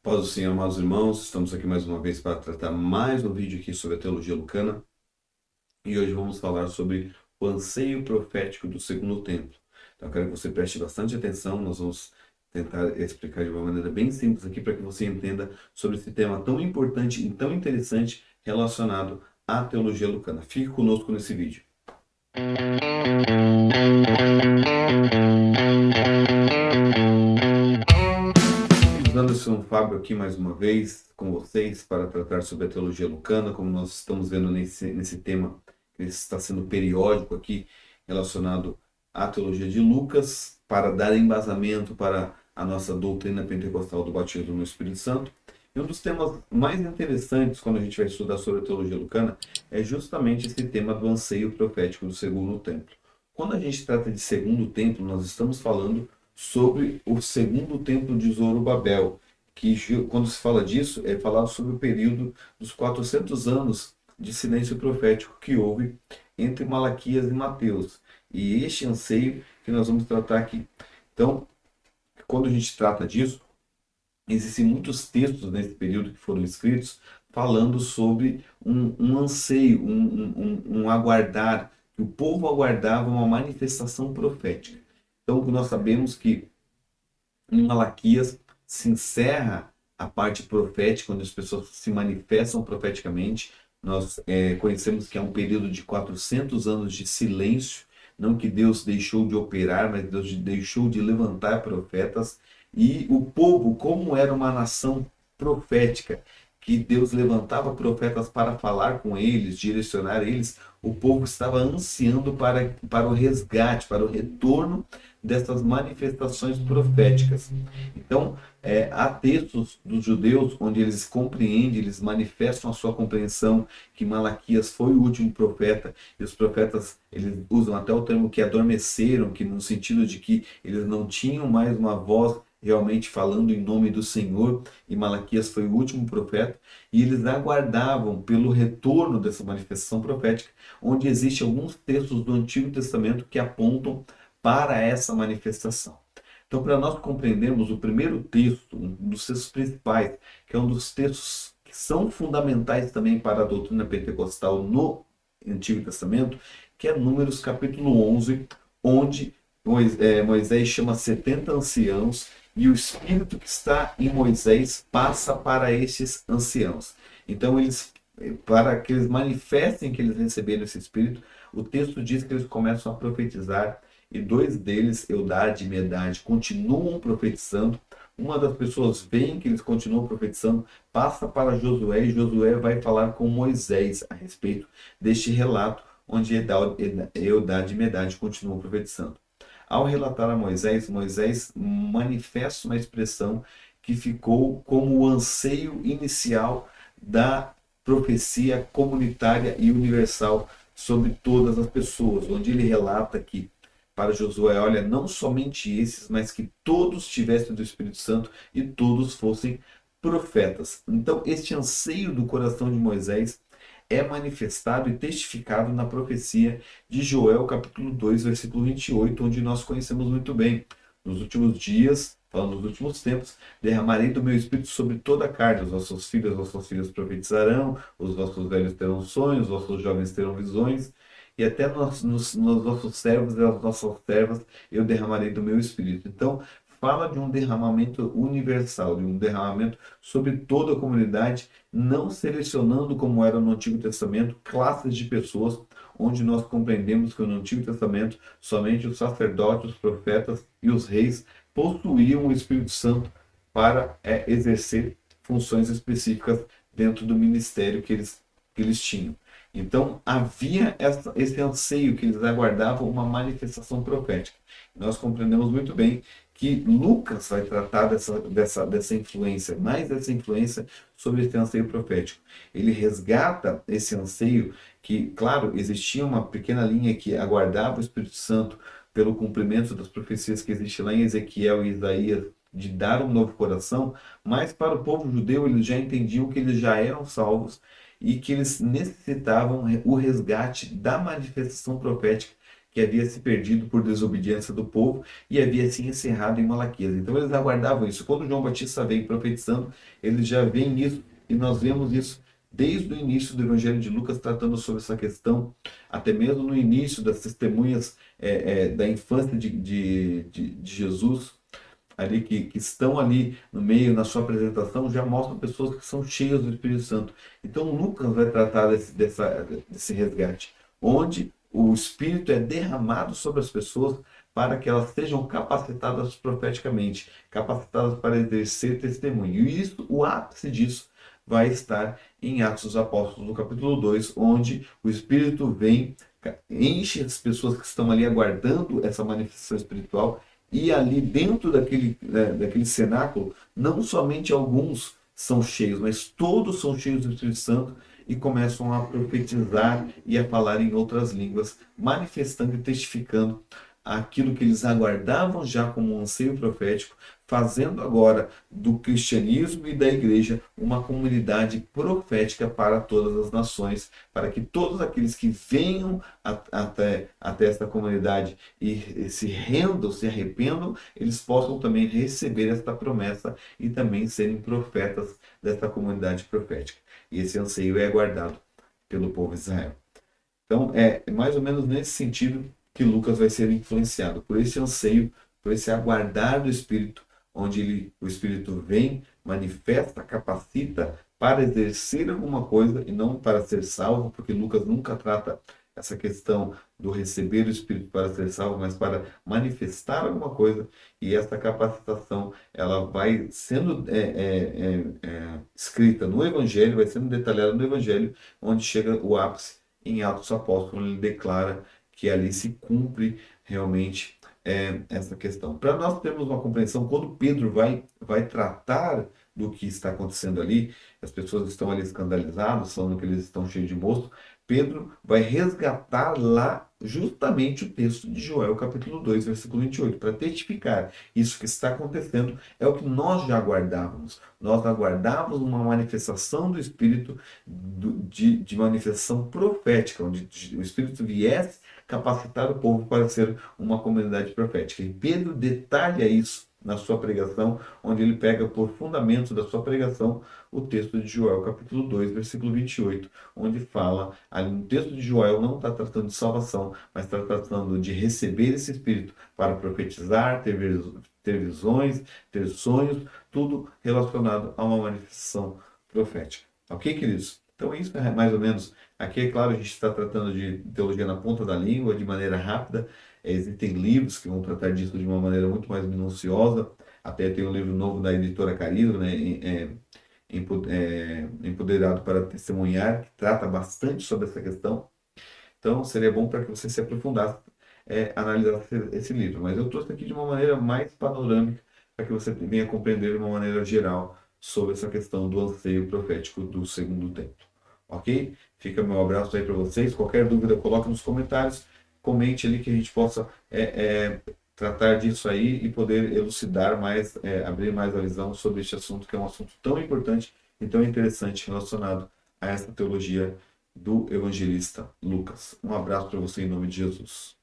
Paz do Senhor, amados irmãos, estamos aqui mais uma vez para tratar mais um vídeo aqui sobre a teologia lucana e hoje vamos falar sobre o anseio profético do segundo templo. Então eu quero que você preste bastante atenção, nós vamos tentar explicar de uma maneira bem simples aqui para que você entenda sobre esse tema tão importante e tão interessante relacionado à teologia lucana. Fique conosco nesse vídeo. Anderson Fábio aqui mais uma vez com vocês para tratar sobre a teologia lucana, como nós estamos vendo nesse tema que está sendo periódico aqui relacionado à teologia de Lucas, para dar embasamento para a nossa doutrina pentecostal do batismo no Espírito Santo. E um dos temas mais interessantes quando a gente vai estudar sobre a teologia lucana é justamente esse tema do anseio profético do segundo templo. Quando a gente trata de segundo templo, nós estamos falando sobre o segundo templo de Zorobabel, que quando se fala disso, é falado sobre o período dos 400 anos de silêncio profético que houve entre Malaquias e Mateus. E este anseio que nós vamos tratar aqui. Então, quando a gente trata disso, existem muitos textos nesse período que foram escritos falando sobre um anseio, um aguardar, que o povo aguardava uma manifestação profética. Então, nós sabemos que em Malaquias se encerra a parte profética, onde as pessoas se manifestam profeticamente. Nós conhecemos que é um período de 400 anos de silêncio, não que Deus deixou de operar, mas Deus deixou de levantar profetas. E o povo, como era uma nação profética, que Deus levantava profetas para falar com eles, direcionar eles, o povo estava ansiando para o resgate, para o retorno dessas manifestações proféticas. Então, há textos dos judeus onde eles compreendem, eles manifestam a sua compreensão que Malaquias foi o último profeta, e os profetas, eles usam até o termo que adormeceram, que no sentido de que eles não tinham mais uma voz realmente falando em nome do Senhor, e Malaquias foi o último profeta, e eles aguardavam pelo retorno dessa manifestação profética, onde existem alguns textos do Antigo Testamento que apontam para essa manifestação. Então, para nós compreendermos o primeiro texto, um dos textos principais, que é um dos textos que são fundamentais também para a doutrina pentecostal no Antigo Testamento, que é Números capítulo 11, onde Moisés chama 70 anciãos e o Espírito que está em Moisés passa para estes anciãos. Então, para que eles manifestem que eles receberam esse Espírito, o texto diz que eles começam a profetizar, e dois deles, Eldade e Medade, continuam profetizando. Uma das pessoas vê que eles continuam profetizando, passa para Josué, e Josué vai falar com Moisés a respeito deste relato, onde Eldade e Medade continuam profetizando. Ao relatar a Moisés, Moisés manifesta uma expressão que ficou como o anseio inicial da profecia comunitária e universal sobre todas as pessoas, onde ele relata que para Josué, olha, não somente esses, mas que todos tivessem do Espírito Santo e todos fossem profetas. Então, este anseio do coração de Moisés é manifestado e testificado na profecia de Joel, capítulo 2, versículo 28, onde nós conhecemos muito bem. Nos últimos dias, falando nos últimos tempos, derramarei do meu espírito sobre toda a carne. Os vossos filhos e as vossas filhas profetizarão, os vossos velhos terão sonhos, os vossos jovens terão visões, e até nos vossos servos e as nossas servas eu derramarei do meu espírito. Então, fala de um derramamento universal, de um derramamento sobre toda a comunidade, não selecionando, como era no Antigo Testamento, classes de pessoas, onde nós compreendemos que no Antigo Testamento somente os sacerdotes, os profetas e os reis possuíam o Espírito Santo para exercer funções específicas dentro do ministério que eles tinham. Então havia esse anseio que eles aguardavam, uma manifestação profética. Nós compreendemos muito bem que Lucas vai tratar dessa influência, mais dessa influência sobre esse anseio profético. Ele resgata esse anseio que, claro, existia uma pequena linha que aguardava o Espírito Santo pelo cumprimento das profecias que existem lá em Ezequiel e Isaías, de dar um novo coração, mas para o povo judeu eles já entendiam que eles já eram salvos e que eles necessitavam o resgate da manifestação profética que havia se perdido por desobediência do povo e havia se encerrado em Malaquias. Então eles aguardavam isso. Quando João Batista vem profetizando, eles já veem isso e nós vemos isso desde o início do Evangelho de Lucas, tratando sobre essa questão, até mesmo no início das testemunhas da infância de Jesus, ali que estão ali no meio, na sua apresentação, já mostram pessoas que são cheias do Espírito Santo. Então Lucas vai tratar desse resgate, onde o Espírito é derramado sobre as pessoas para que elas sejam capacitadas profeticamente, capacitadas para exercer testemunho. E isso, o ápice disso vai estar em Atos dos Apóstolos, no capítulo 2, onde o Espírito vem, enche as pessoas que estão ali aguardando essa manifestação espiritual, e ali dentro daquele cenáculo, não somente alguns são cheios, mas todos são cheios do Espírito Santo e começam a profetizar e a falar em outras línguas, manifestando e testificando aquilo que eles aguardavam já como um anseio profético, fazendo agora do cristianismo e da igreja uma comunidade profética para todas as nações, para que todos aqueles que venham até esta comunidade e se rendam, se arrependam, eles possam também receber esta promessa e também serem profetas desta comunidade profética. E esse anseio é aguardado pelo povo de Israel. Então, é mais ou menos nesse sentido que Lucas vai ser influenciado, por esse anseio, por esse aguardar do Espírito, onde o Espírito vem, manifesta, capacita para exercer alguma coisa e não para ser salvo, porque Lucas nunca trata essa questão do receber o Espírito para ser salvo, mas para manifestar alguma coisa, e essa capacitação ela vai sendo escrita no Evangelho, vai sendo detalhada no Evangelho, onde chega o ápice em Atos dos Apóstolos, quando ele declara que ali se cumpre realmente essa questão. Para nós termos uma compreensão, quando Pedro vai tratar do que está acontecendo ali, as pessoas estão ali escandalizadas, falando que eles estão cheios de mosto, Pedro vai resgatar lá justamente o texto de Joel, capítulo 2, versículo 28, para testificar isso que está acontecendo é o que nós já aguardávamos. Nós aguardávamos uma manifestação do Espírito, de manifestação profética, onde o Espírito viesse capacitar o povo para ser uma comunidade profética. E Pedro detalha isso na sua pregação, onde ele pega por fundamento da sua pregação o texto de Joel, capítulo 2, versículo 28, onde fala, ali no texto de Joel não está tratando de salvação, mas está tratando de receber esse Espírito para profetizar, ter visões, ter sonhos, tudo relacionado a uma manifestação profética. Ok, queridos? Então isso é mais ou menos, aqui é claro, a gente está tratando de teologia na ponta da língua, de maneira rápida. Existem livros que vão tratar disso de uma maneira muito mais minuciosa. Até tem um livro novo da editora Carido, né, Empoderado para Testemunhar, que trata bastante sobre essa questão. Então seria bom para que você se aprofundasse, analisasse esse livro. Mas eu trouxe aqui de uma maneira mais panorâmica, para que você venha compreender de uma maneira geral sobre essa questão do anseio profético do segundo tempo. Ok? Fica meu abraço aí para vocês. Qualquer dúvida, coloque nos comentários. Comente ali que a gente possa tratar disso aí e poder elucidar mais, abrir mais a visão sobre este assunto, que é um assunto tão importante e tão interessante relacionado a essa teologia do evangelista Lucas. Um abraço para você em nome de Jesus.